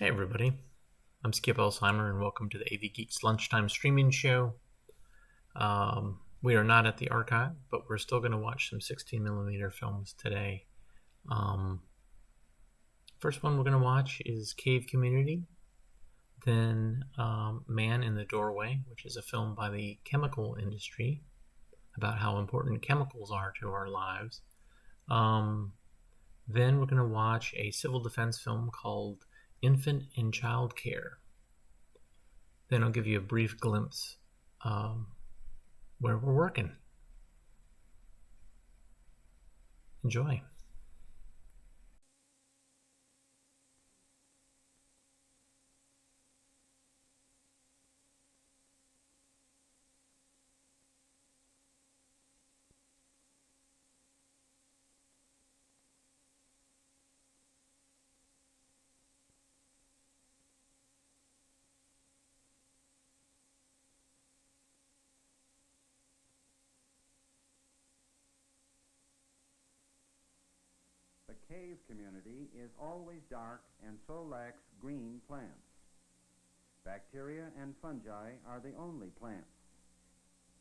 Hey everybody, I'm Skip Elsheimer and welcome to the AV Geeks Lunchtime streaming show. We are not at the archive, but we're still going to watch some 16mm films today. First one we're going to watch is Cave Community, then Man in the Doorway, which is a film by the chemical industry about how important chemicals are to our lives. Then we're going to watch a civil defense film called Infant and Child Care. Then I'll give you a brief glimpse where we're working. Enjoy. The cave community is always dark and so lacks green plants. Bacteria and fungi are the only plants.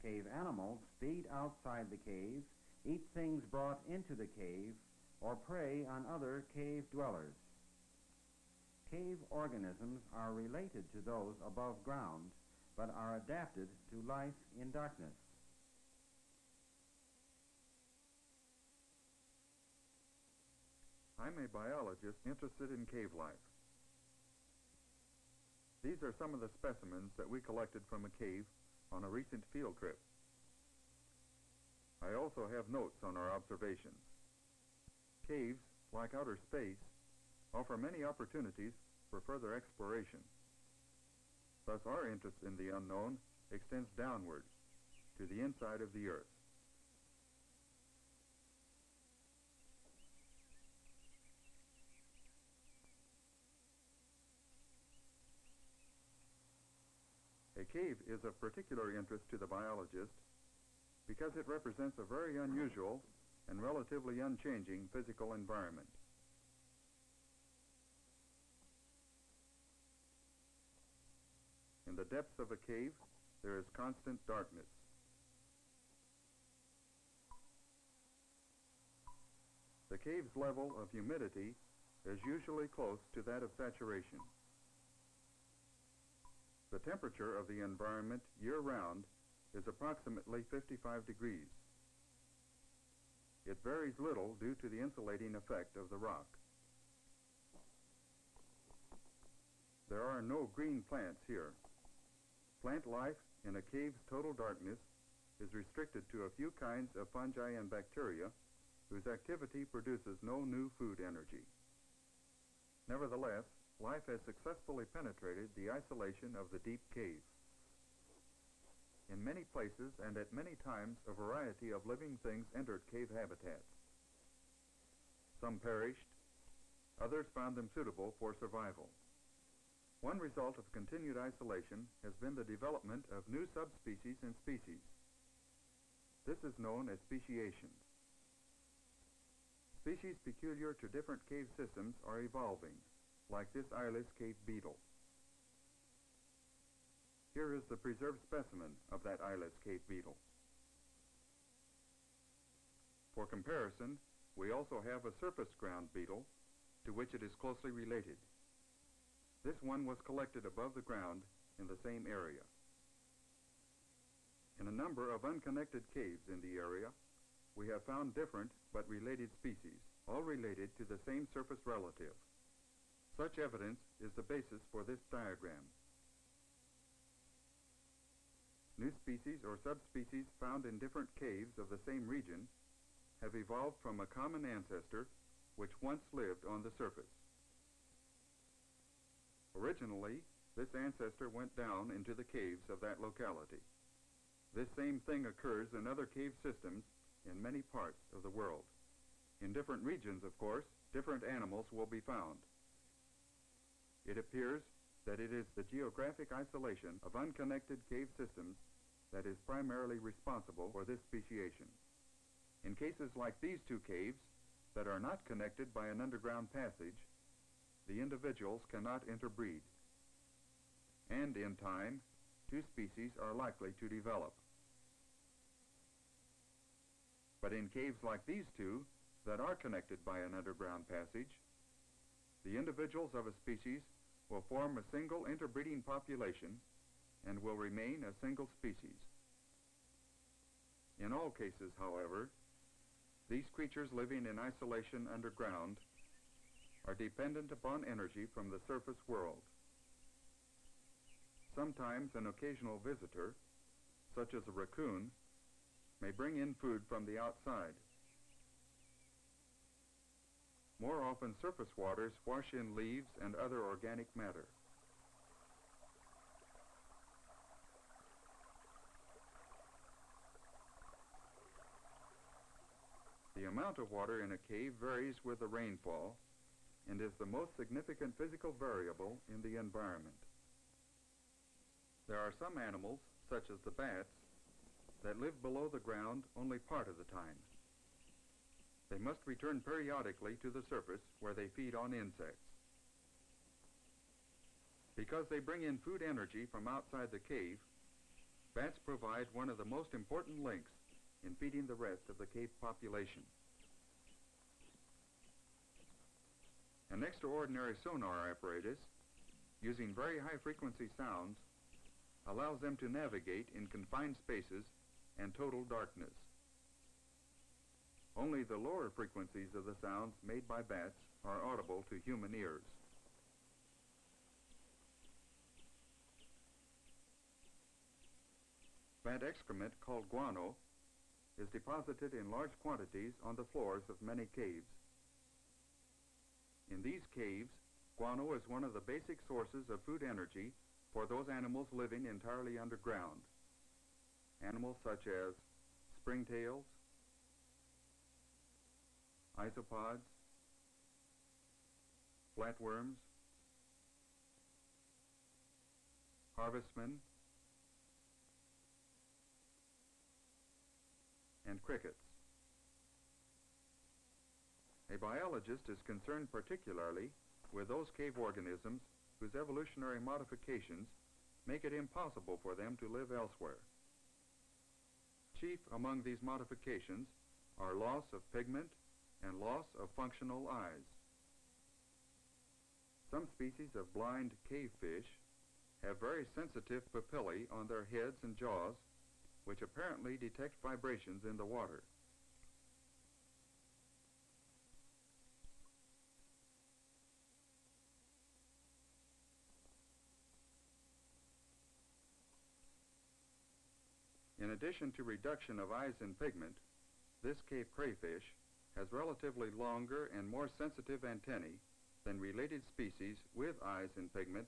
Cave animals feed outside the cave, eat things brought into the cave, or prey on other cave dwellers. Cave organisms are related to those above ground, but are adapted to life in darkness. I'm a biologist interested in cave life. These are some of the specimens that we collected from a cave on a recent field trip. I also have notes on our observations. Caves, like outer space, offer many opportunities for further exploration. Thus, our interest in the unknown extends downward to the inside of the earth. A cave is of particular interest to the biologist because it represents a very unusual and relatively unchanging physical environment. In the depths of a cave, there is constant darkness. The cave's level of humidity is usually close to that of saturation. The temperature of the environment year-round is approximately 55 degrees. It varies little due to the insulating effect of the rock. There are no green plants here. Plant life in a cave's total darkness is restricted to a few kinds of fungi and bacteria whose activity produces no new food energy. Nevertheless, life has successfully penetrated the isolation of the deep cave. In many places and at many times, a variety of living things entered cave habitats. Some perished, others found them suitable for survival. One result of continued isolation has been the development of new subspecies and species. This is known as speciation. Species peculiar to different cave systems are evolving, like this eyeless cave beetle. Here is the preserved specimen of that eyeless cave beetle. For comparison, we also have a surface ground beetle, to which it is closely related. This one was collected above the ground in the same area. In a number of unconnected caves in the area, we have found different but related species, all related to the same surface relative. Such evidence is the basis for this diagram. New species or subspecies found in different caves of the same region have evolved from a common ancestor which once lived on the surface. Originally, this ancestor went down into the caves of that locality. This same thing occurs in other cave systems in many parts of the world. In different regions, of course, different animals will be found. It appears that it is the geographic isolation of unconnected cave systems that is primarily responsible for this speciation. In cases like these two caves that are not connected by an underground passage, the individuals cannot interbreed. And in time, two species are likely to develop. But in caves like these two, that are connected by an underground passage, the individuals of a species will form a single interbreeding population and will remain a single species. In all cases, however, these creatures living in isolation underground are dependent upon energy from the surface world. Sometimes an occasional visitor, such as a raccoon, may bring in food from the outside. More often, surface waters wash in leaves and other organic matter. The amount of water in a cave varies with the rainfall and is the most significant physical variable in the environment. There are some animals, such as the bats, that live below the ground only part of the time. They must return periodically to the surface where they feed on insects. Because they bring in food energy from outside the cave, bats provide one of the most important links in feeding the rest of the cave population. An extraordinary sonar apparatus, using very high-frequency sounds, allows them to navigate in confined spaces and total darkness. Only the lower frequencies of the sounds made by bats are audible to human ears. Bat excrement, called guano, is deposited in large quantities on the floors of many caves. In these caves, guano is one of the basic sources of food energy for those animals living entirely underground. Animals such as springtails, isopods, flatworms, harvestmen, and crickets. A biologist is concerned particularly with those cave organisms whose evolutionary modifications make it impossible for them to live elsewhere. Chief among these modifications are loss of pigment and loss of functional eyes. Some species of blind cave fish have very sensitive papillae on their heads and jaws, which apparently detect vibrations in the water. In addition to reduction of eyes and pigment, this cave crayfish has relatively longer and more sensitive antennae than related species with eyes and pigment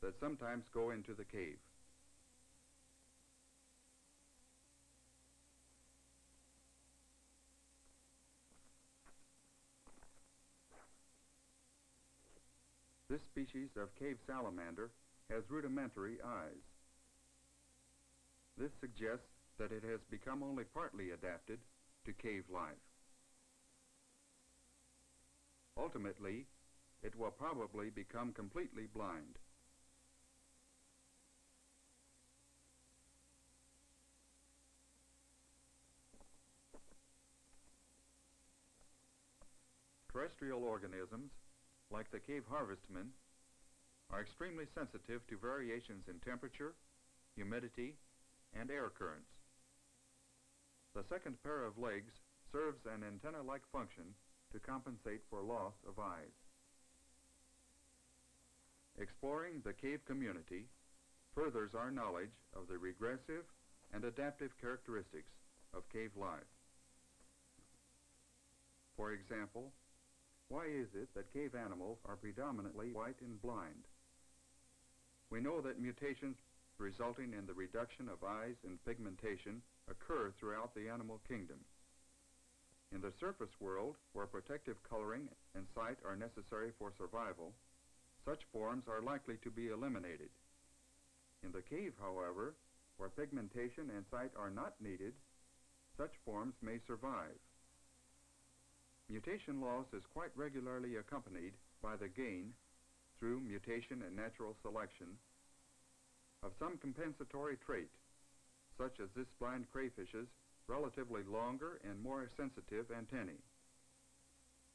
that sometimes go into the cave. This species of cave salamander has rudimentary eyes. This suggests that it has become only partly adapted to cave life. Ultimately, it will probably become completely blind. Terrestrial organisms, like the cave harvestmen, are extremely sensitive to variations in temperature, humidity, and air currents. The second pair of legs serves an antenna-like function to compensate for loss of eyes. Exploring the cave community furthers our knowledge of the regressive and adaptive characteristics of cave life. For example, why is it that cave animals are predominantly white and blind? We know that mutations resulting in the reduction of eyes and pigmentation occur throughout the animal kingdom. In the surface world, where protective coloring and sight are necessary for survival, such forms are likely to be eliminated. In the cave, however, where pigmentation and sight are not needed, such forms may survive. Mutation loss is quite regularly accompanied by the gain through mutation and natural selection, of some compensatory trait, such as this blind crayfish's relatively longer and more sensitive antennae.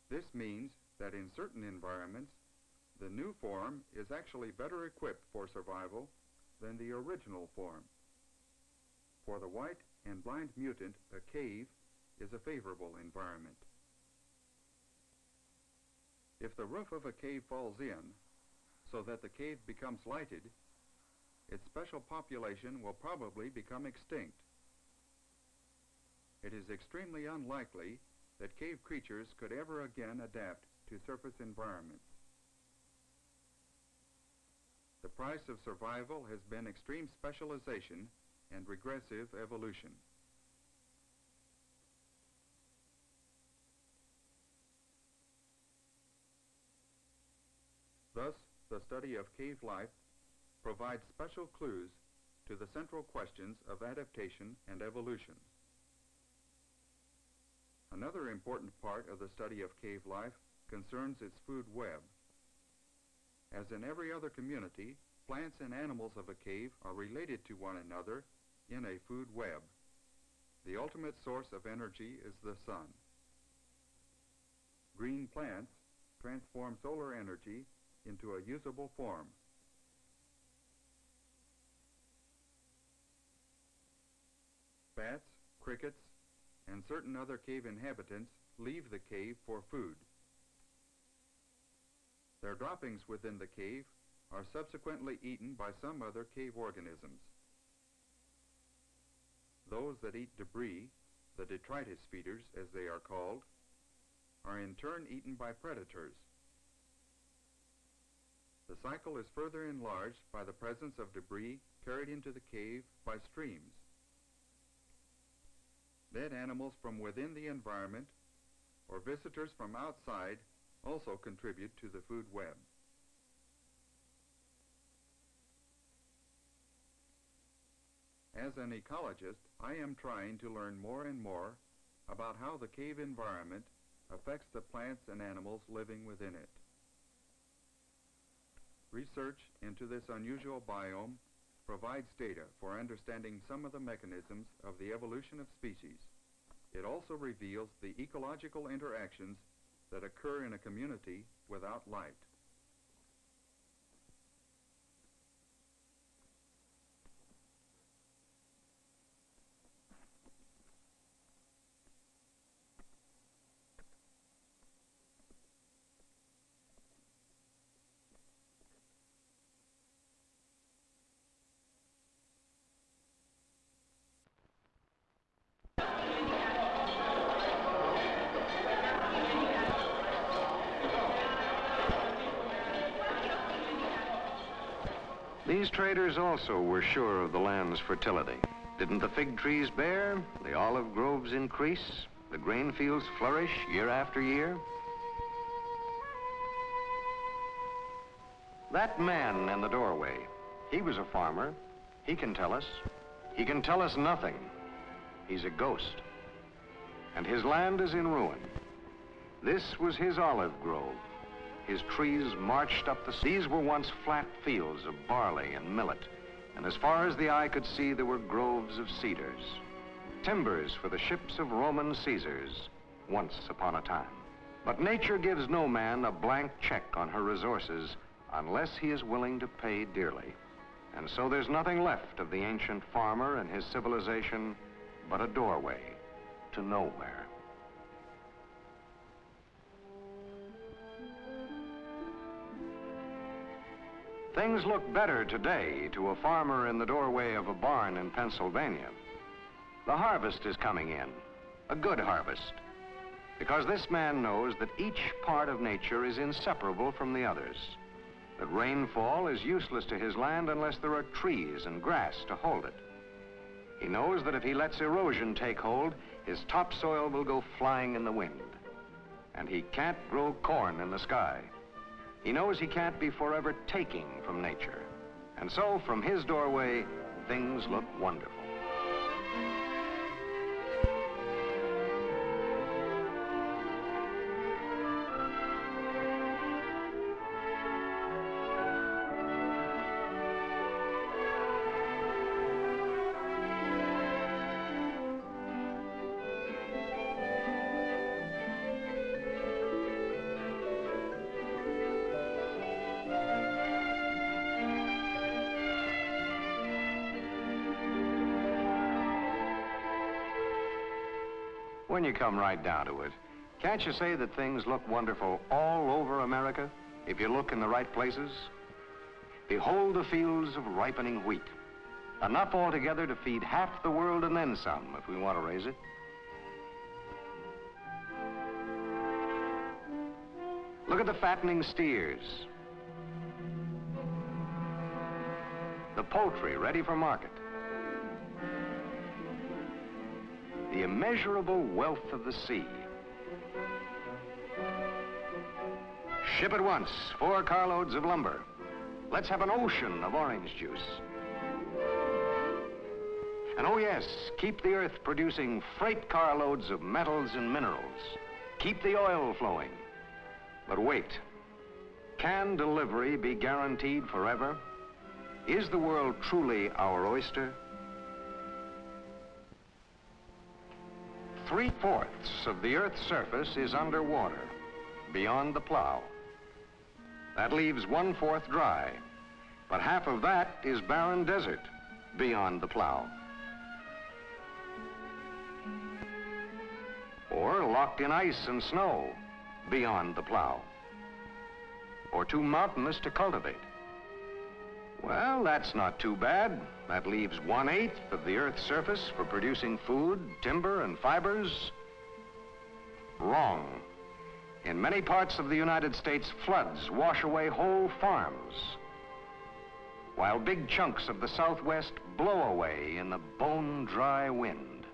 This means that in certain environments, the new form is actually better equipped for survival than the original form. For the white and blind mutant, a cave is a favorable environment. If the roof of a cave falls in, so that the cave becomes lighted, its special population will probably become extinct. It is extremely unlikely that cave creatures could ever again adapt to surface environments. The price of survival has been extreme specialization and regressive evolution. Thus, the study of cave life provides special clues to the central questions of adaptation and evolution. Another important part of the study of cave life concerns its food web. As in every other community, plants and animals of a cave are related to one another in a food web. The ultimate source of energy is the sun. Green plants transform solar energy into a usable form. Bats, crickets, and certain other cave inhabitants leave the cave for food. Their droppings within the cave are subsequently eaten by some other cave organisms. Those that eat debris, the detritus feeders as they are called, are in turn eaten by predators. The cycle is further enlarged by the presence of debris carried into the cave by streams. Dead animals from within the environment or visitors from outside also contribute to the food web. As an ecologist, I am trying to learn more and more about how the cave environment affects the plants and animals living within it. Research into this unusual biome provides data for understanding some of the mechanisms of the evolution of species. It also reveals the ecological interactions that occur in a community without light. These traders also were sure of the land's fertility. Didn't the fig trees bear, the olive groves increase, the grain fields flourish year after year? That man in the doorway, he was a farmer. He can tell us. He can tell us nothing. He's a ghost. And his land is in ruin. This was his olive grove. His trees marched up the... These were once flat fields of barley and millet, and as far as the eye could see, there were groves of cedars, timbers for the ships of Roman Caesars, once upon a time. But nature gives no man a blank check on her resources unless he is willing to pay dearly. And so there's nothing left of the ancient farmer and his civilization but a doorway to nowhere. Things look better today to a farmer in the doorway of a barn in Pennsylvania. The harvest is coming in, a good harvest, because this man knows that each part of nature is inseparable from the others, that rainfall is useless to his land unless there are trees and grass to hold it. He knows that if he lets erosion take hold, his topsoil will go flying in the wind, and he can't grow corn in the sky. He knows he can't be forever taking from nature. And so, from his doorway, things look wonderful. When you come right down to it, can't you say that things look wonderful all over America if you look in the right places? Behold the fields of ripening wheat. Enough altogether to feed half the world and then some if we want to raise it. Look at the fattening steers. The poultry ready for market. The immeasurable wealth of the sea. Ship at once 4 carloads of lumber. Let's have an ocean of orange juice. And oh yes, keep the earth producing freight carloads of metals and minerals. Keep the oil flowing. But wait, can delivery be guaranteed forever? Is the world truly our oyster? 3/4 of the Earth's surface is underwater, beyond the plow. That leaves 1/4 dry, but half of that is barren desert, beyond the plow. Or locked in ice and snow, beyond the plow. Or too mountainous to cultivate. Well, that's not too bad. That leaves 1/8 of the Earth's surface for producing food, timber, and fibers. Wrong. In many parts of the United States, floods wash away whole farms, while big chunks of the Southwest blow away in the bone-dry wind.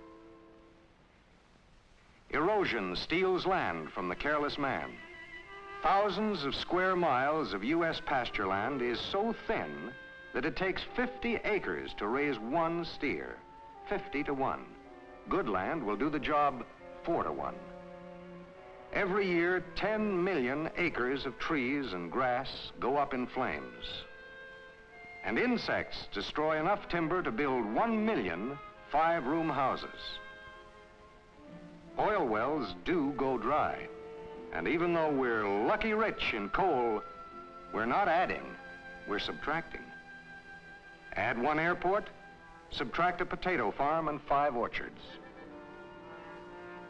Erosion steals land from the careless man. Thousands of square miles of U.S. pasture land is so thin that it takes 50 acres to raise 1 steer, 50 to 1. Good land will do the job 4 to 1. Every year, 10 million acres of trees and grass go up in flames. And insects destroy enough timber to build 1 million 5-room houses. Oil wells do go dry. And even though we're lucky rich in coal, we're not adding, we're subtracting. Add 1 airport, subtract a potato farm and 5 orchards.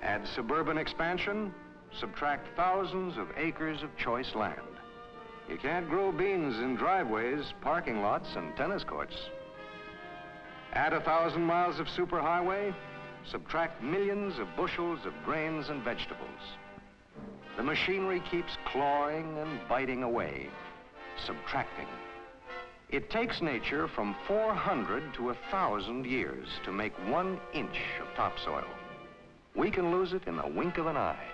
Add suburban expansion, subtract thousands of acres of choice land. You can't grow beans in driveways, parking lots, and tennis courts. Add 1,000 miles of superhighway, subtract millions of bushels of grains and vegetables. The machinery keeps clawing and biting away, subtracting. It takes nature from 400 to 1,000 years to make 1 inch of topsoil. We can lose it in the wink of an eye.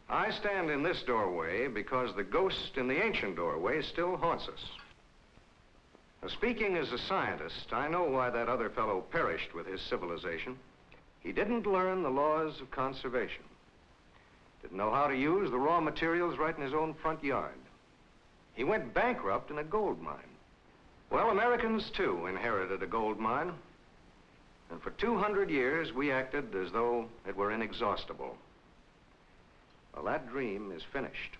I stand in this doorway because the ghost in the ancient doorway still haunts us. Now, speaking as a scientist, I know why that other fellow perished with his civilization. He didn't learn the laws of conservation. Didn't know how to use the raw materials right in his own front yard. He went bankrupt in a gold mine. Well, Americans, too, inherited a gold mine. And for 200 years, we acted as though it were inexhaustible. Well, that dream is finished.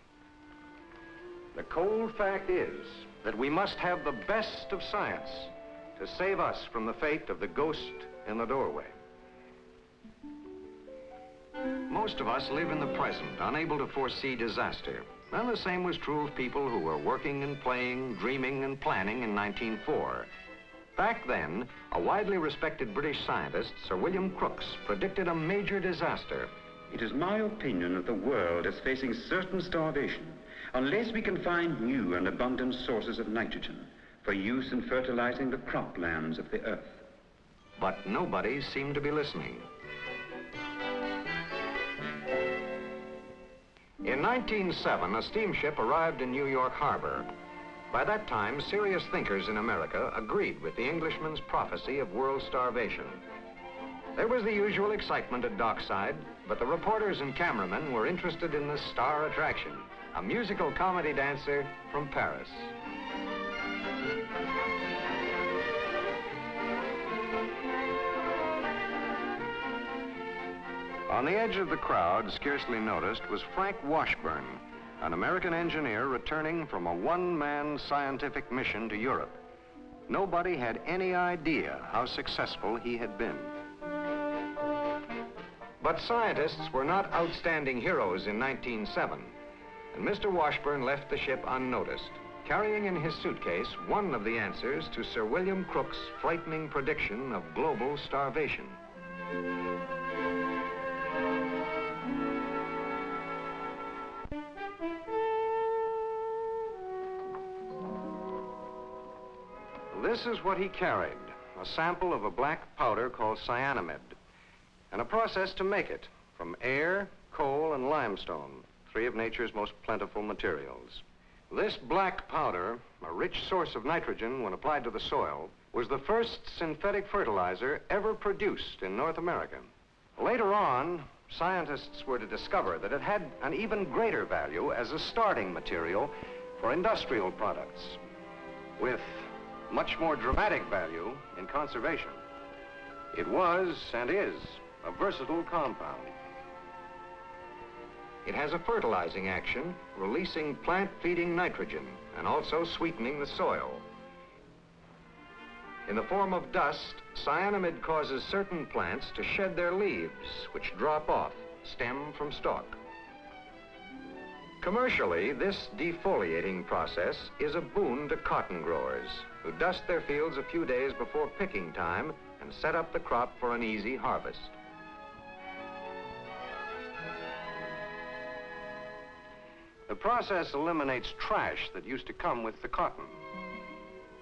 The cold fact is that we must have the best of science to save us from the fate of the ghost in the doorway. Most of us live in the present, unable to foresee disaster. And the same was true of people who were working and playing, dreaming and planning in 1904. Back then, a widely respected British scientist, Sir William Crookes, predicted a major disaster. It is my opinion that the world is facing certain starvation unless we can find new and abundant sources of nitrogen for use in fertilizing the croplands of the earth. But nobody seemed to be listening. In 1907, a steamship arrived in New York Harbor. By that time, serious thinkers in America agreed with the Englishman's prophecy of world starvation. There was the usual excitement at dockside, but the reporters and cameramen were interested in the star attraction, a musical comedy dancer from Paris. On the edge of the crowd, scarcely noticed, was Frank Washburn, an American engineer returning from a one-man scientific mission to Europe. Nobody had any idea how successful he had been. But scientists were not outstanding heroes in 1907, and Mr. Washburn left the ship unnoticed, carrying in his suitcase one of the answers to Sir William Crookes' frightening prediction of global starvation. This is what he carried, a sample of a black powder called cyanamide, and a process to make it from air, coal, and limestone, three of nature's most plentiful materials. This black powder, a rich source of nitrogen when applied to the soil, was the first synthetic fertilizer ever produced in North America. Later on, scientists were to discover that it had an even greater value as a starting material for industrial products, with much more dramatic value in conservation. It was, and is, a versatile compound. It has a fertilizing action, releasing plant-feeding nitrogen and also sweetening the soil. In the form of dust, cyanamide causes certain plants to shed their leaves, which drop off, stem from stalk. Commercially, this defoliating process is a boon to cotton growers who dust their fields a few days before picking time and set up the crop for an easy harvest. The process eliminates trash that used to come with the cotton.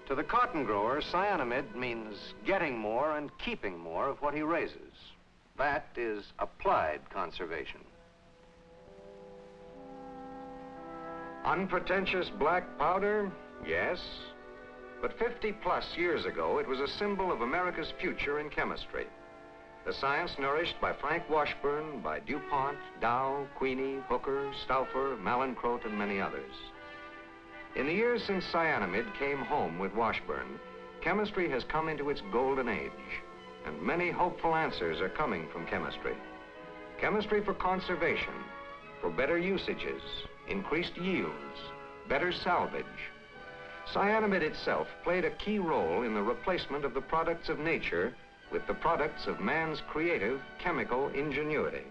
To the cotton grower, cyanamide means getting more and keeping more of what he raises. That is applied conservation. Unpretentious black powder? Yes. But 50-plus years ago, it was a symbol of America's future in chemistry. The science nourished by Frank Washburn, by DuPont, Dow, Queenie, Hooker, Stauffer, Mallinckrodt, and many others. In the years since cyanamide came home with Washburn, chemistry has come into its golden age, and many hopeful answers are coming from chemistry. Chemistry for conservation, for better usages, increased yields, better salvage. Cyanamide itself played a key role in the replacement of the products of nature with the products of man's creative chemical ingenuity.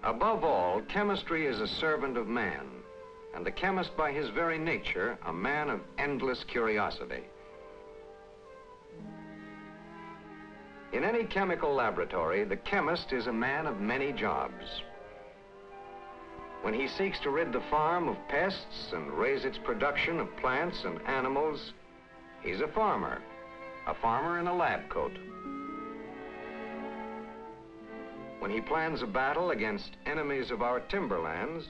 Above all, chemistry is a servant of man, and the chemist by his very nature, a man of endless curiosity. In any chemical laboratory, the chemist is a man of many jobs. When he seeks to rid the farm of pests and raise its production of plants and animals, he's a farmer in a lab coat. When he plans a battle against enemies of our timberlands,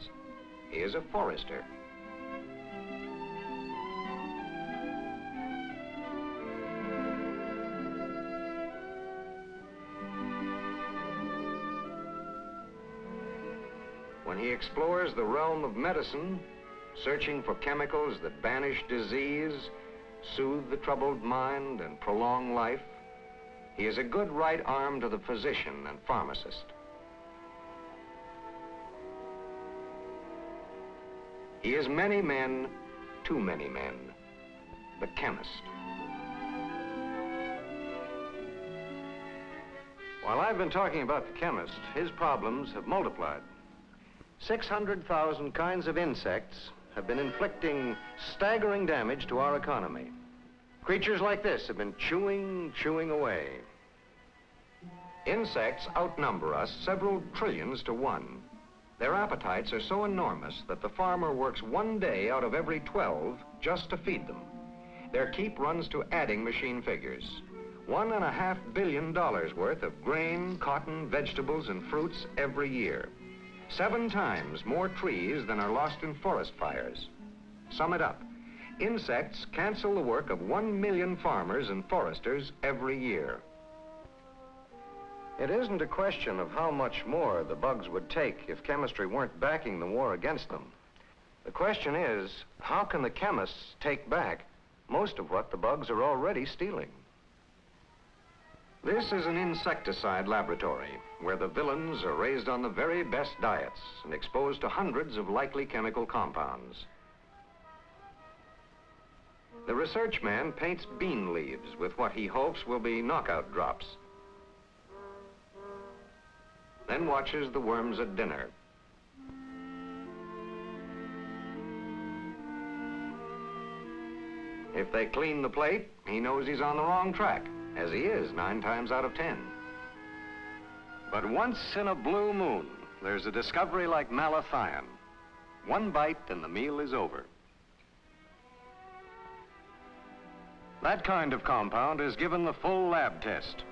he is a forester. When he explores the realm of medicine, searching for chemicals that banish disease, soothe the troubled mind, and prolong life, he is a good right arm to the physician and pharmacist. He is many men, too many men, the chemist. While I've been talking about the chemist, his problems have multiplied. 600,000 kinds of insects have been inflicting staggering damage to our economy. Creatures like this have been chewing away. Insects outnumber us several trillions to one. Their appetites are so enormous that the farmer works 1 day out of every 12 just to feed them. Their keep runs to adding machine figures. $1.5 billion worth of grain, cotton, vegetables, and fruits every year. 7 times more trees than are lost in forest fires. Sum it up. Insects cancel the work of 1 million farmers and foresters every year. It isn't a question of how much more the bugs would take if chemistry weren't backing the war against them. The question is, how can the chemists take back most of what the bugs are already stealing? This is an insecticide laboratory where the villains are raised on the very best diets and exposed to hundreds of likely chemical compounds. The research man paints bean leaves with what he hopes will be knockout drops, then watches the worms at dinner. If they clean the plate, he knows he's on the wrong track, as he is 9 times out of 10. But once in a blue moon, there's a discovery like malathion. One bite and the meal is over. That kind of compound is given the full lab test.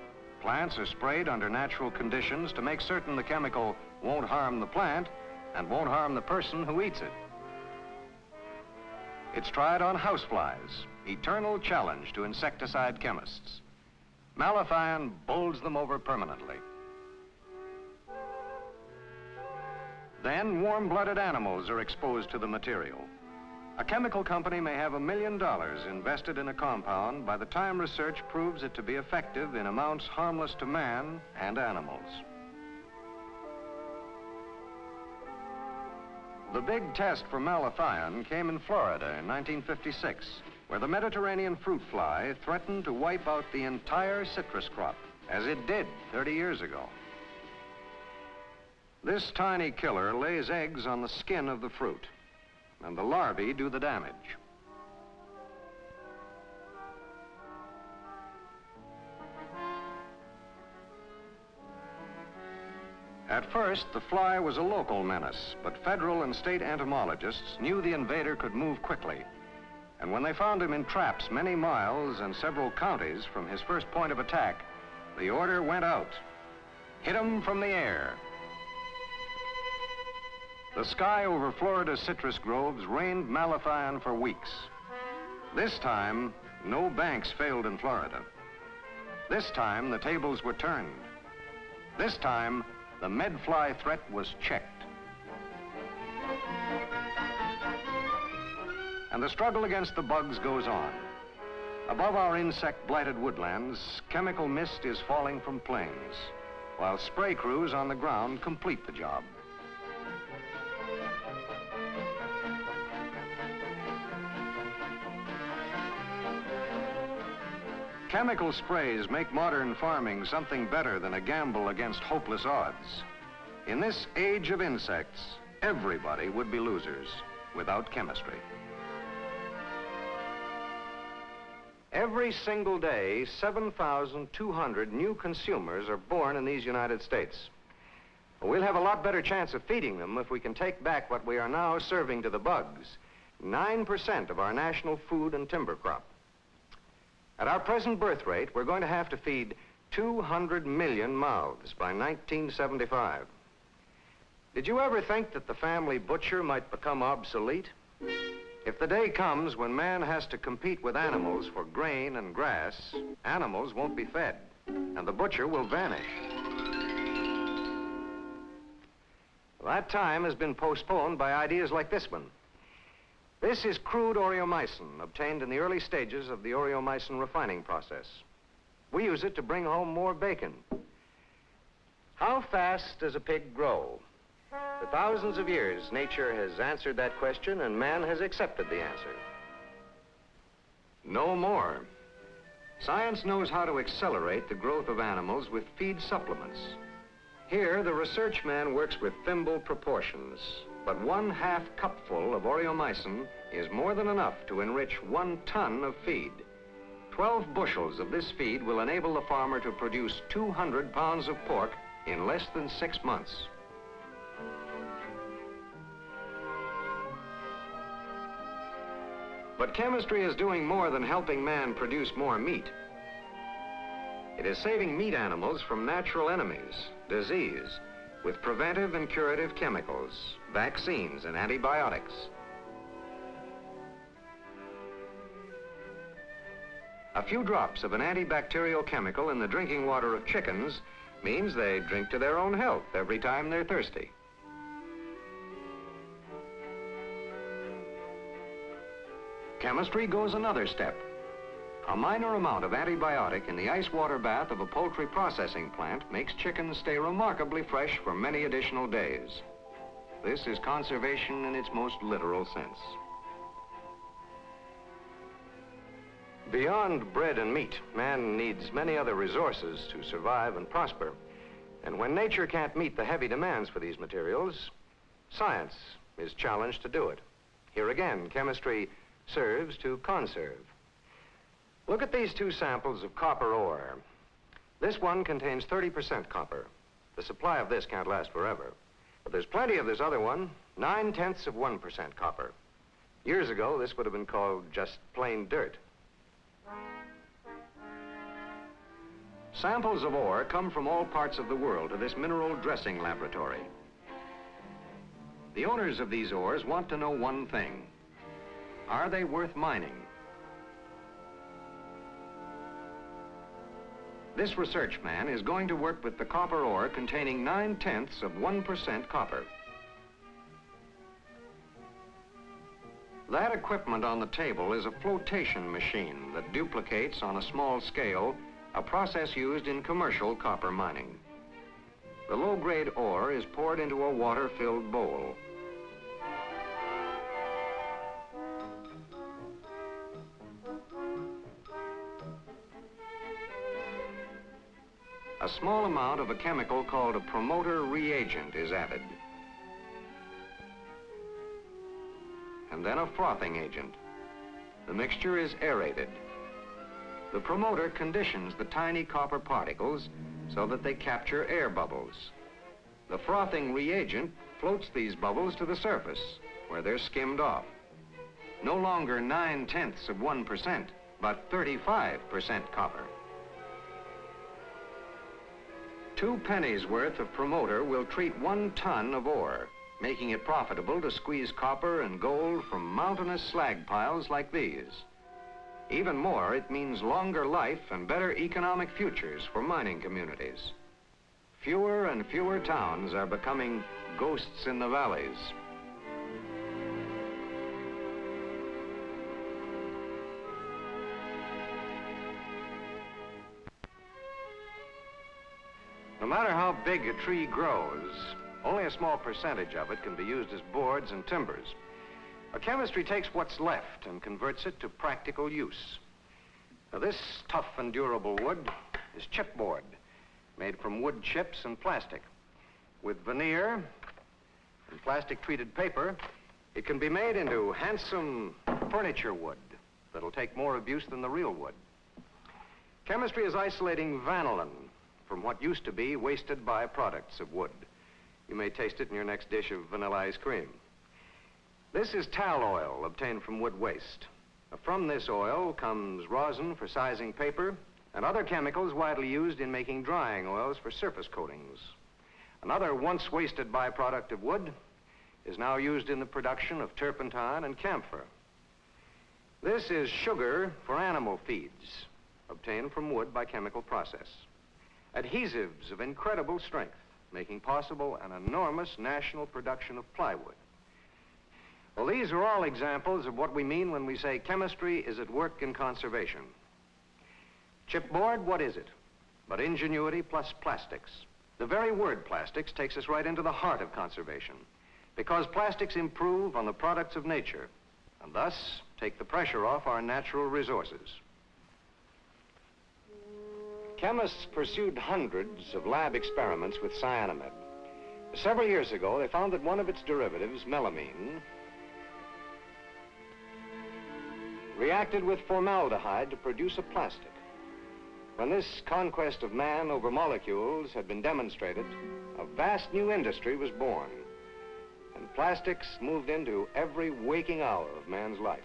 Plants are sprayed under natural conditions to make certain the chemical won't harm the plant and won't harm the person who eats it. It's tried on houseflies, eternal challenge to insecticide chemists. Malathion bowls them over permanently. Then warm-blooded animals are exposed to the material. A chemical company may have $1 million invested in a compound by the time research proves it to be effective in amounts harmless to man and animals. The big test for malathion came in Florida in 1956, where the Mediterranean fruit fly threatened to wipe out the entire citrus crop, as it did 30 years ago. This tiny killer lays eggs on the skin of the fruit, and the larvae do the damage. At first, the fly was a local menace, but federal and state entomologists knew the invader could move quickly. And when they found him in traps many miles and several counties from his first point of attack, the order went out: hit him from the air. The sky over Florida's citrus groves rained malathion for weeks. This time, no banks failed in Florida. This time, the tables were turned. This time, the medfly threat was checked. And the struggle against the bugs goes on. Above our insect-blighted woodlands, chemical mist is falling from planes, while spray crews on the ground complete the job. Chemical sprays make modern farming something better than a gamble against hopeless odds. In this age of insects, everybody would be losers without chemistry. Every single day, 7,200 new consumers are born in these United States. We'll have a lot better chance of feeding them if we can take back what we are now serving to the bugs, 9% of our national food and timber crop. At our present birth rate, we're going to have to feed 200 million mouths by 1975. Did you ever think that the family butcher might become obsolete? If the day comes when man has to compete with animals for grain and grass, animals won't be fed, and the butcher will vanish. That time has been postponed by ideas like this one. This is crude oreomycin, obtained in the early stages of the oreomycin refining process. We use it to bring home more bacon. How fast does a pig grow? For thousands of years, nature has answered that question, and man has accepted the answer. No more. Science knows how to accelerate the growth of animals with feed supplements. Here, the research man works with thimble proportions, but 1/2 cupful of oreomycin is more than enough to enrich 1 ton of feed. 12 bushels of this feed will enable the farmer to produce 200 pounds of pork in less than 6 months. But chemistry is doing more than helping man produce more meat. It is saving meat animals from natural enemies, disease, with preventive and curative chemicals, vaccines, and antibiotics. A few drops of an antibacterial chemical in the drinking water of chickens means they drink to their own health every time they're thirsty. Chemistry goes another step. A minor amount of antibiotic in the ice water bath of a poultry processing plant makes chickens stay remarkably fresh for many additional days. This is conservation in its most literal sense. Beyond bread and meat, man needs many other resources to survive and prosper. And when nature can't meet the heavy demands for these materials, science is challenged to do it. Here again, chemistry serves to conserve. Look at these two samples of copper ore. This one contains 30% copper. The supply of this can't last forever. But there's plenty of this other one, 0.9% copper. Years ago, this would have been called just plain dirt. Samples of ore come from all parts of the world to this mineral dressing laboratory. The owners of these ores want to know one thing. Are they worth mining? This research man is going to work with the copper ore containing 0.9% copper. That equipment on the table is a flotation machine that duplicates on a small scale a process used in commercial copper mining. The low-grade ore is poured into a water-filled bowl. A small amount of a chemical called a promoter reagent is added. And then a frothing agent. The mixture is aerated. The promoter conditions the tiny copper particles so that they capture air bubbles. The frothing reagent floats these bubbles to the surface, where they're skimmed off. No longer 0.9%, but 35% copper. 2 pennies worth of promoter will treat 1 ton of ore, making it profitable to squeeze copper and gold from mountainous slag piles like these. Even more, it means longer life and better economic futures for mining communities. Fewer and fewer towns are becoming ghosts in the valleys. No matter how big a tree grows, only a small percentage of it can be used as boards and timbers. A chemistry takes what's left and converts it to practical use. Now, this tough and durable wood is chipboard, made from wood chips and plastic. With veneer and plastic-treated paper, it can be made into handsome furniture wood that'll take more abuse than the real wood. Chemistry is isolating vanillin from what used to be wasted byproducts of wood. You may taste it in your next dish of vanilla ice cream. This is tall oil obtained from wood waste. From this oil comes rosin for sizing paper and other chemicals widely used in making drying oils for surface coatings. Another once wasted byproduct of wood is now used in the production of turpentine and camphor. This is sugar for animal feeds, obtained from wood by chemical process. Adhesives of incredible strength, making possible an enormous national production of plywood. Well, these are all examples of what we mean when we say chemistry is at work in conservation. Chipboard, what is it? But ingenuity plus plastics. The very word plastics takes us right into the heart of conservation, because plastics improve on the products of nature, and thus take the pressure off our natural resources. Chemists pursued hundreds of lab experiments with cyanamide. Several years ago, they found that one of its derivatives, melamine, reacted with formaldehyde to produce a plastic. When this conquest of man over molecules had been demonstrated, a vast new industry was born, and plastics moved into every waking hour of man's life.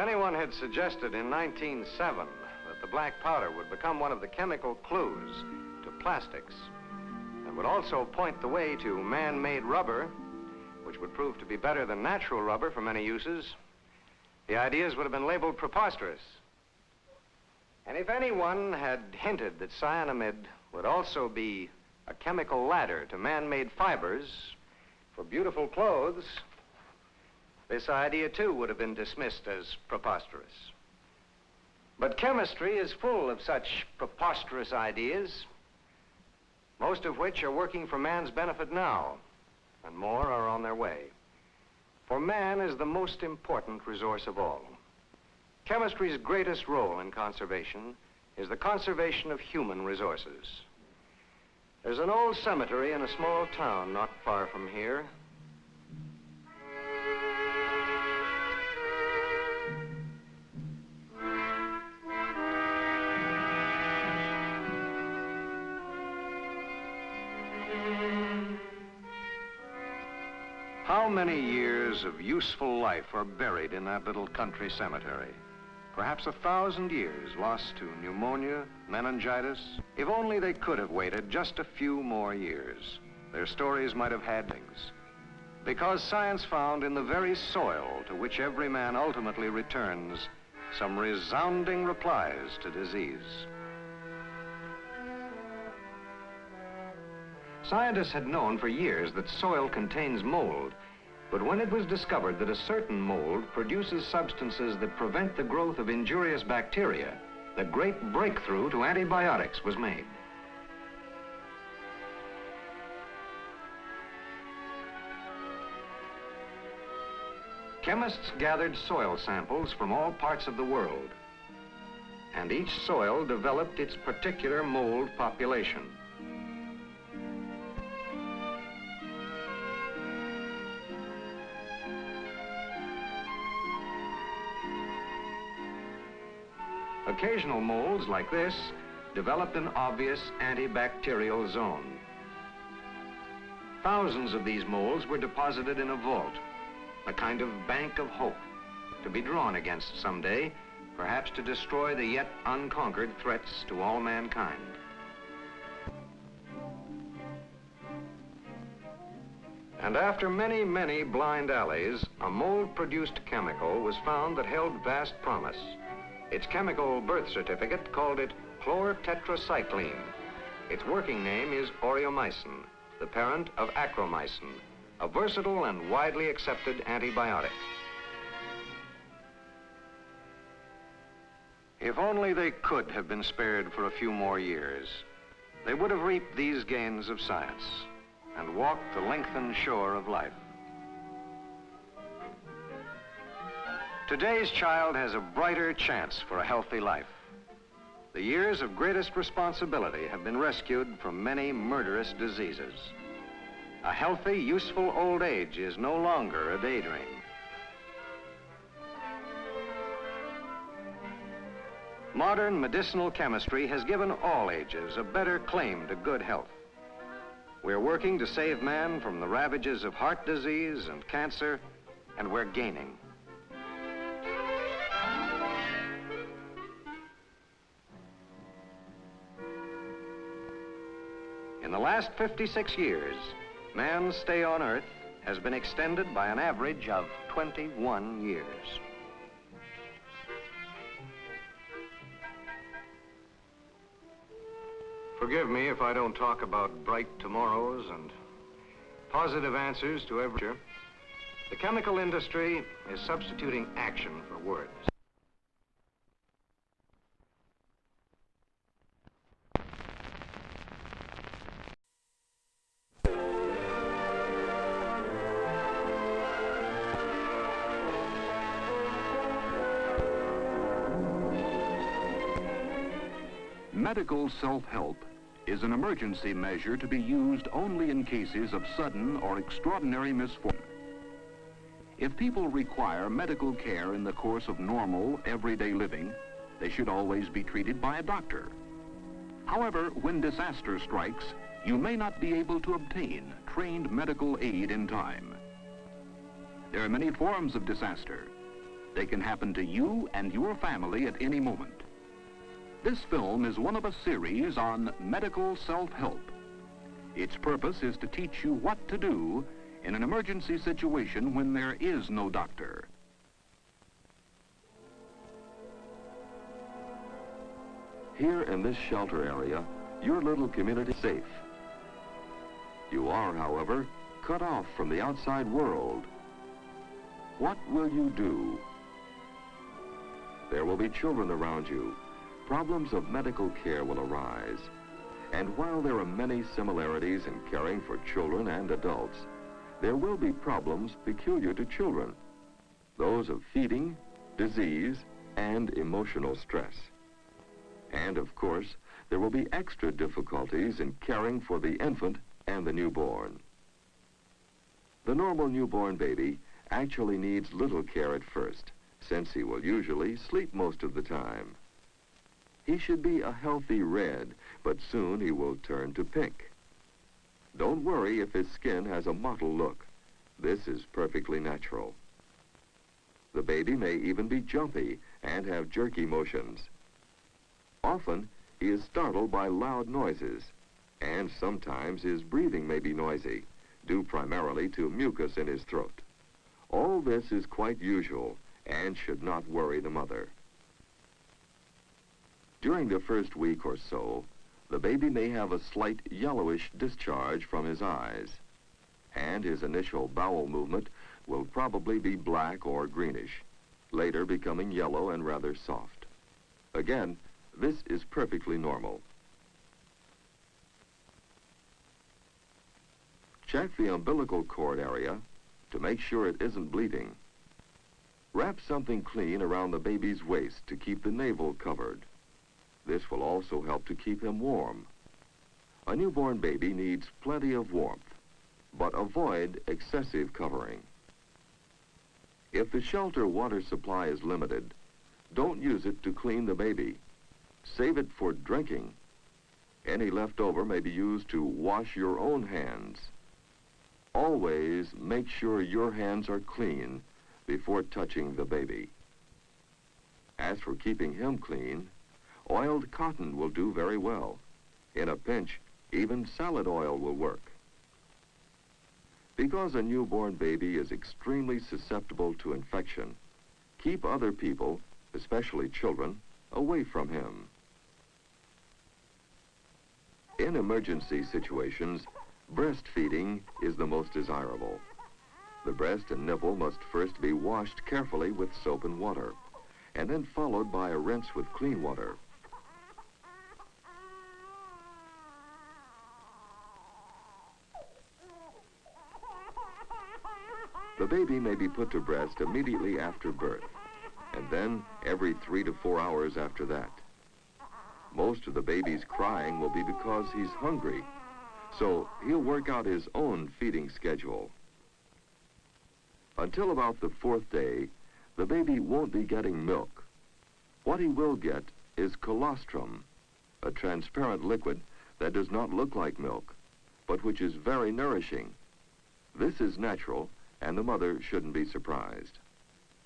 anyone had suggested in 1907 that the black powder would become one of the chemical clues to plastics and would also point the way to man-made rubber, which would prove to be better than natural rubber for many uses, the ideas would have been labeled preposterous. And if anyone had hinted that cyanamide would also be a chemical ladder to man-made fibers for beautiful clothes, this idea too would have been dismissed as preposterous. But chemistry is full of such preposterous ideas, most of which are working for man's benefit now, and more are on their way. For man is the most important resource of all. Chemistry's greatest role in conservation is the conservation of human resources. There's an old cemetery in a small town not far from here. How many years of useful life are buried in that little country cemetery? Perhaps 1,000 years lost to pneumonia, meningitis. If only they could have waited just a few more years, their stories might have had things. Because science found in the very soil to which every man ultimately returns some resounding replies to disease. Scientists had known for years that soil contains mold, but when it was discovered that a certain mold produces substances that prevent the growth of injurious bacteria, the great breakthrough to antibiotics was made. Chemists gathered soil samples from all parts of the world, and each soil developed its particular mold population. Occasional molds like this developed an obvious antibacterial zone. Thousands of these molds were deposited in a vault, a kind of bank of hope, to be drawn against someday, perhaps to destroy the yet unconquered threats to all mankind. And after many, many blind alleys, a mold-produced chemical was found that held vast promise. Its chemical birth certificate called it chlortetracycline. Its working name is aureomycin, the parent of acromycin, a versatile and widely accepted antibiotic. If only they could have been spared for a few more years, they would have reaped these gains of science and walked the lengthened shore of life. Today's child has a brighter chance for a healthy life. The years of greatest responsibility have been rescued from many murderous diseases. A healthy, useful old age is no longer a daydream. Modern medicinal chemistry has given all ages a better claim to good health. We're working to save man from the ravages of heart disease and cancer, and we're gaining. In the last 56 years, man's stay on Earth has been extended by an average of 21 years. Forgive me if I don't talk about bright tomorrows and positive answers to every issue. The chemical industry is substituting action for words. Medical self-help is an emergency measure to be used only in cases of sudden or extraordinary misfortune. If people require medical care in the course of normal, everyday living, they should always be treated by a doctor. However, when disaster strikes, you may not be able to obtain trained medical aid in time. There are many forms of disaster. They can happen to you and your family at any moment. This film is one of a series on medical self-help. Its purpose is to teach you what to do in an emergency situation when there is no doctor. Here in this shelter area, your little community is safe. You are, however, cut off from the outside world. What will you do? There will be children around you. Problems of medical care will arise. And while there are many similarities in caring for children and adults, there will be problems peculiar to children, those of feeding, disease, and emotional stress. And of course, there will be extra difficulties in caring for the infant and the newborn. The normal newborn baby actually needs little care at first, since he will usually sleep most of the time. He should be a healthy red, but soon he will turn to pink. Don't worry if his skin has a mottled look. This is perfectly natural. The baby may even be jumpy and have jerky motions. Often, he is startled by loud noises, and sometimes his breathing may be noisy, due primarily to mucus in his throat. All this is quite usual and should not worry the mother. During the first week or so, the baby may have a slight yellowish discharge from his eyes, and his initial bowel movement will probably be black or greenish, later becoming yellow and rather soft. Again, this is perfectly normal. Check the umbilical cord area to make sure it isn't bleeding. Wrap something clean around the baby's waist to keep the navel covered. This will also help to keep him warm. A newborn baby needs plenty of warmth, but avoid excessive covering. If the shelter water supply is limited, don't use it to clean the baby. Save it for drinking. Any leftover may be used to wash your own hands. Always make sure your hands are clean before touching the baby. As for keeping him clean, oiled cotton will do very well. In a pinch, even salad oil will work. Because a newborn baby is extremely susceptible to infection, keep other people, especially children, away from him. In emergency situations, breastfeeding is the most desirable. The breast and nipple must first be washed carefully with soap and water, and then followed by a rinse with clean water. The baby may be put to breast immediately after birth, and then every 3 to 4 hours after that. Most of the baby's crying will be because he's hungry, so he'll work out his own feeding schedule. Until about the 4th day, the baby won't be getting milk. What he will get is colostrum, a transparent liquid that does not look like milk, but which is very nourishing. This is natural, and the mother shouldn't be surprised.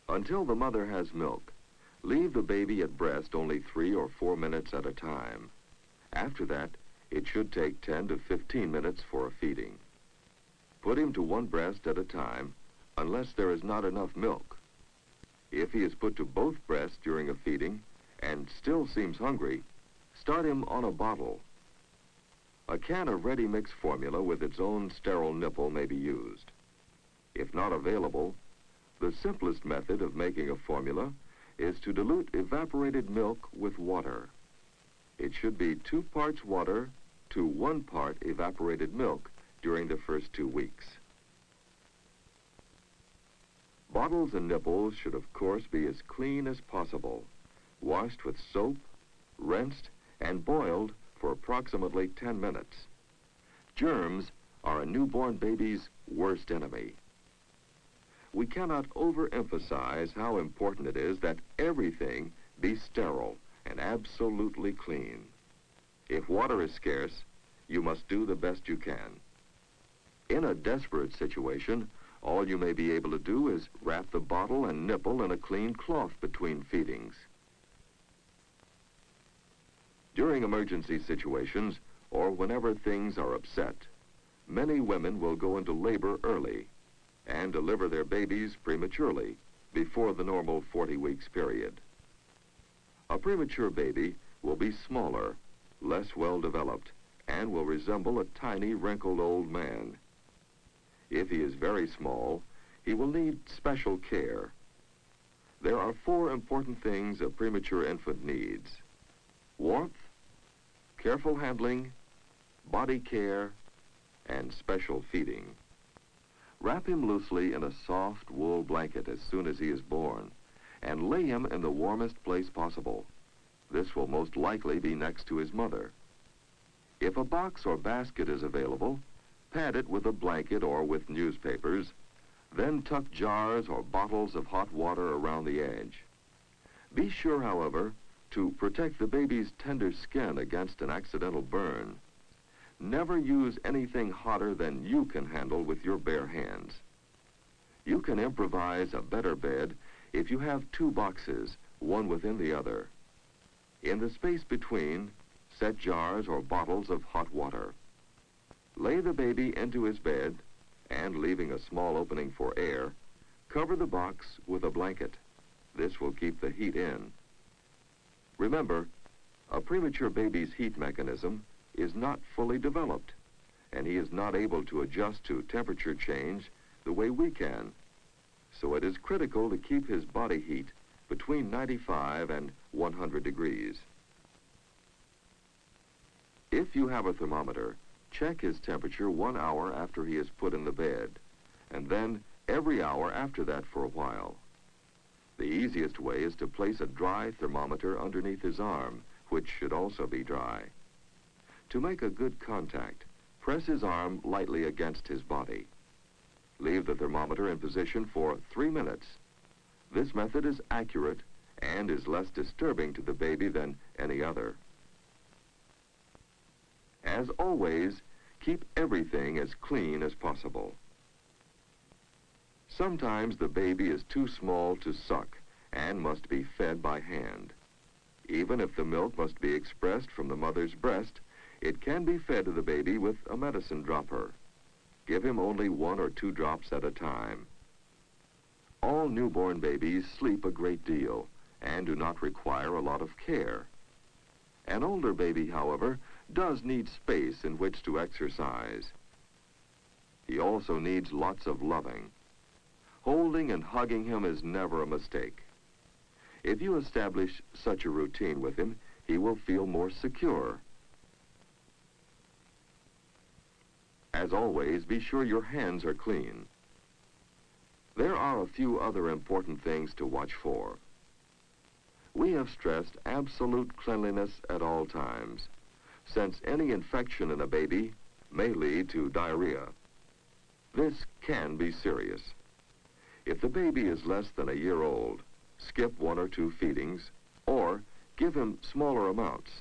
Until the mother has milk, leave the baby at breast only 3 or 4 minutes at a time. After that, it should take 10 to 15 minutes for a feeding. Put him to one breast at a time, unless there is not enough milk. If he is put to both breasts during a feeding and still seems hungry, start him on a bottle. A can of ready mix formula with its own sterile nipple may be used. If not available, the simplest method of making a formula is to dilute evaporated milk with water. It should be 2 parts water to 1 part evaporated milk during the first 2 weeks. Bottles and nipples should of course be as clean as possible, washed with soap, rinsed, and boiled for approximately 10 minutes. Germs are a newborn baby's worst enemy. We cannot overemphasize how important it is that everything be sterile and absolutely clean. If water is scarce, you must do the best you can. In a desperate situation, All you may be able to do is wrap the bottle and nipple in a clean cloth between feedings. During emergency situations, or whenever things are upset, many women will go into labor early and deliver their babies prematurely before the normal 40 weeks period. A premature baby will be smaller, less well-developed, and will resemble a tiny, wrinkled old man. If he is very small, he will need special care. There are 4 important things a premature infant needs: warmth, careful handling, body care, and special feeding. Wrap him loosely in a soft wool blanket as soon as he is born, and lay him in the warmest place possible. This will most likely be next to his mother. If a box or basket is available, pad it with a blanket or with newspapers, then tuck jars or bottles of hot water around the edge. Be sure, however, to protect the baby's tender skin against an accidental burn. Never use anything hotter than you can handle with your bare hands. You can improvise a better bed if you have 2 boxes, one within the other. In the space between, set jars or bottles of hot water. Lay the baby into his bed and, leaving a small opening for air, cover the box with a blanket. This will keep the heat in. Remember, a premature baby's heat mechanism is not fully developed, and he is not able to adjust to temperature change the way we can. So it is critical to keep his body heat between 95 and 100 degrees. If you have a thermometer, check his temperature 1 hour after he is put in the bed, and then every hour after that for a while. The easiest way is to place a dry thermometer underneath his arm, which should also be dry. To make a good contact, press his arm lightly against his body. Leave the thermometer in position for 3 minutes. This method is accurate and is less disturbing to the baby than any other. As always, keep everything as clean as possible. Sometimes the baby is too small to suck and must be fed by hand. Even if the milk must be expressed from the mother's breast, it can be fed to the baby with a medicine dropper. Give him only 1 or 2 drops at a time. All newborn babies sleep a great deal and do not require a lot of care. An older baby, however, does need space in which to exercise. He also needs lots of loving. Holding and hugging him is never a mistake. If you establish such a routine with him, he will feel more secure. As always, be sure your hands are clean. There are a few other important things to watch for. We have stressed absolute cleanliness at all times, since any infection in a baby may lead to diarrhea. This can be serious. If the baby is less than a year old, skip 1 or 2 feedings, or give him smaller amounts.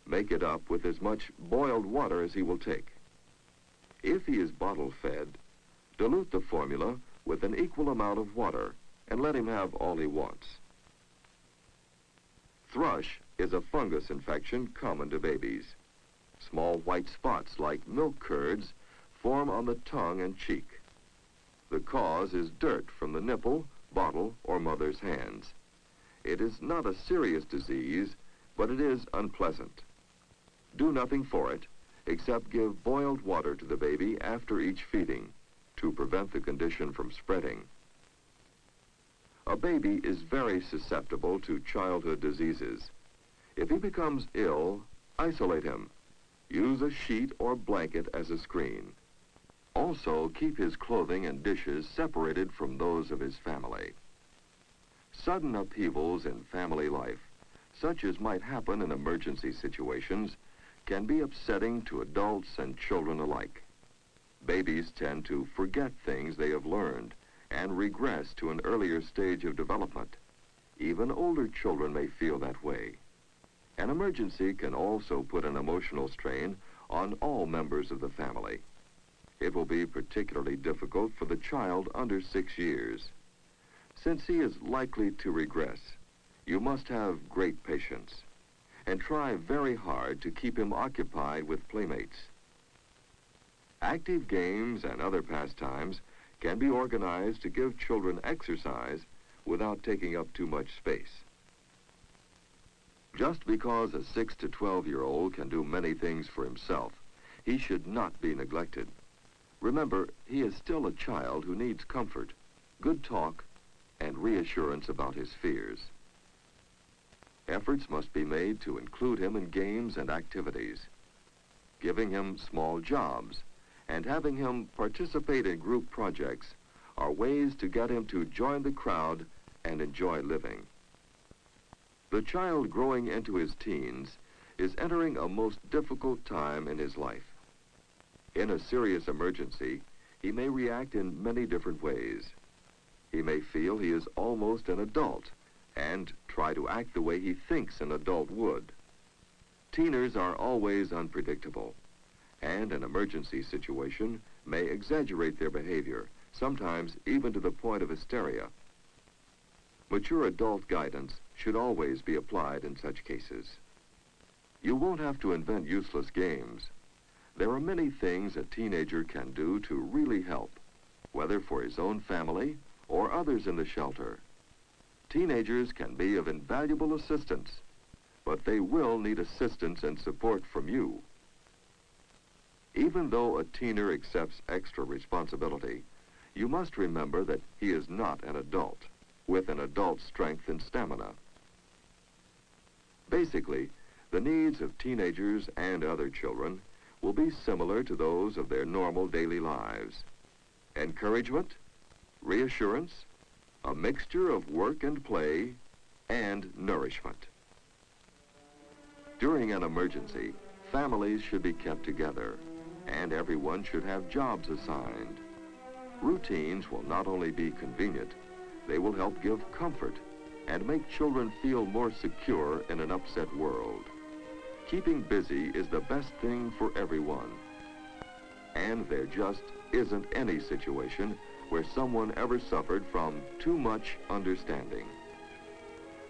Make it up with as much boiled water as he will take. If he is bottle-fed, dilute the formula with an equal amount of water and let him have all he wants. Thrush is a fungus infection common to babies. Small white spots like milk curds form on the tongue and cheek. The cause is dirt from the nipple, bottle, or mother's hands. It is not a serious disease, but it is unpleasant. Do nothing for it, except give boiled water to the baby after each feeding to prevent the condition from spreading. A baby is very susceptible to childhood diseases. If he becomes ill, isolate him. Use a sheet or blanket as a screen. Also, keep his clothing and dishes separated from those of his family. Sudden upheavals in family life, such as might happen in emergency situations, can be upsetting to adults and children alike. Babies tend to forget things they have learned and regress to an earlier stage of development. Even older children may feel that way. An emergency can also put an emotional strain on all members of the family. it will be particularly difficult for the child under 6 years. Since he is likely to regress, you must have great patience and try very hard to keep him occupied with playmates. Active games and other pastimes can be organized to give children exercise without taking up too much space. Just because a 6 to 12-year-old can do many things for himself, he should not be neglected. Remember, he is still a child who needs comfort, good talk, and reassurance about his fears. Efforts must be made to include him in games and activities. Giving him small jobs and having him participate in group projects are ways to get him to join the crowd and enjoy living. The child growing into his teens is entering a most difficult time in his life. In a serious emergency, he may react in many different ways. He may feel he is almost an adult and try to act the way he thinks an adult would. Teeners are always unpredictable, and an emergency situation may exaggerate their behavior, sometimes even to the point of hysteria. Mature adult guidance should always be applied in such cases. You won't have to invent useless games. There are many things a teenager can do to really help, whether for his own family or others in the shelter. Teenagers can be of invaluable assistance, but they will need assistance and support from you. Even though a teenager accepts extra responsibility, you must remember that he is not an adult with an adult's strength and stamina. Basically, the needs of teenagers and other children will be similar to those of their normal daily lives. Encouragement, reassurance, a mixture of work and play, and nourishment. During an emergency, families should be kept together, and everyone should have jobs assigned. Routines will not only be convenient, they will help give comfort and make children feel more secure in an upset world. Keeping busy is the best thing for everyone. And there just isn't any situation where someone ever suffered from too much understanding.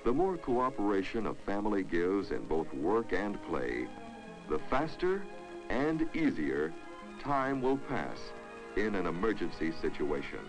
The more cooperation a family gives in both work and play, the faster and easier time will pass in an emergency situation.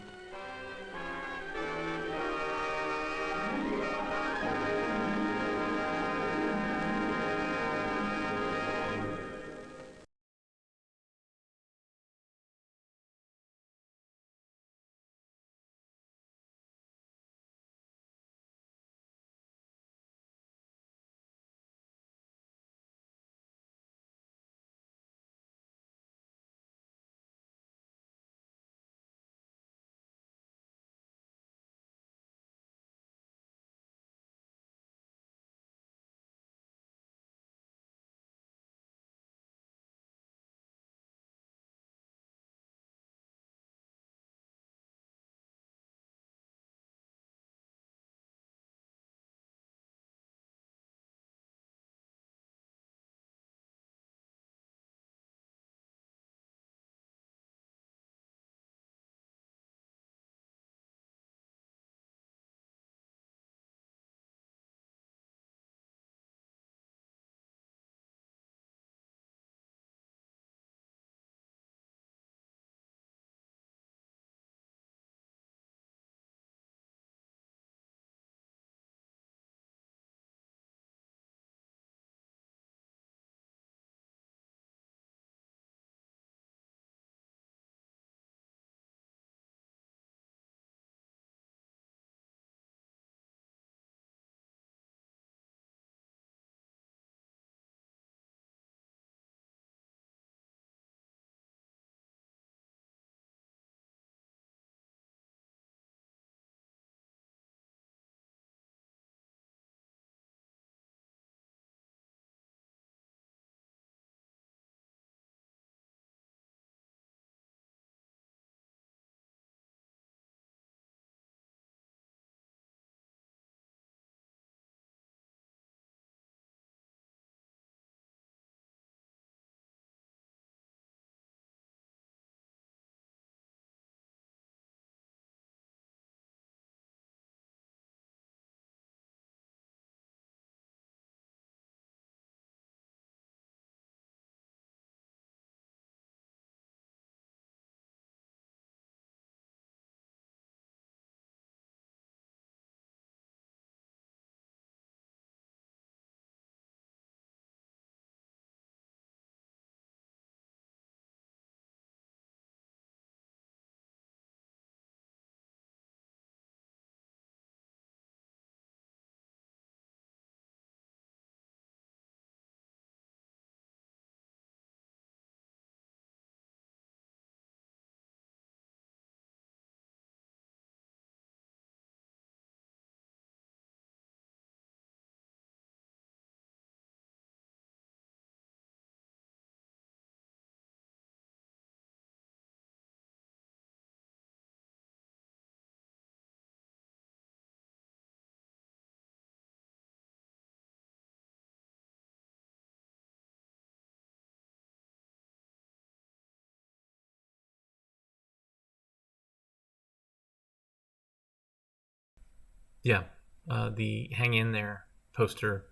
Yeah, the hang in there poster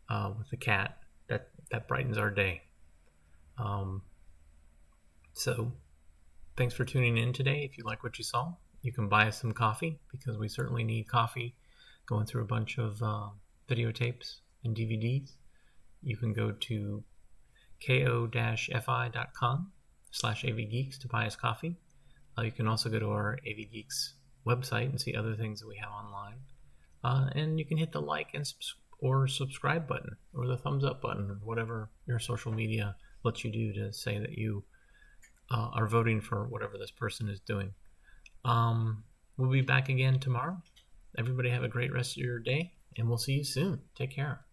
with the cat, that brightens our day. So thanks for tuning in today. If you like what you saw, you can buy us some coffee, because we certainly need coffee going through a bunch of videotapes and DVDs. You can go to ko-fi.com/avgeeks to buy us coffee. You can also go to our AV Geeks website and see other things that we have online. And you can hit the like or subscribe button, or the thumbs up button, or whatever your social media lets you do to say that you are voting for whatever this person is doing. We'll be back again tomorrow. Everybody have a great rest of your day, and we'll see you soon. Take care.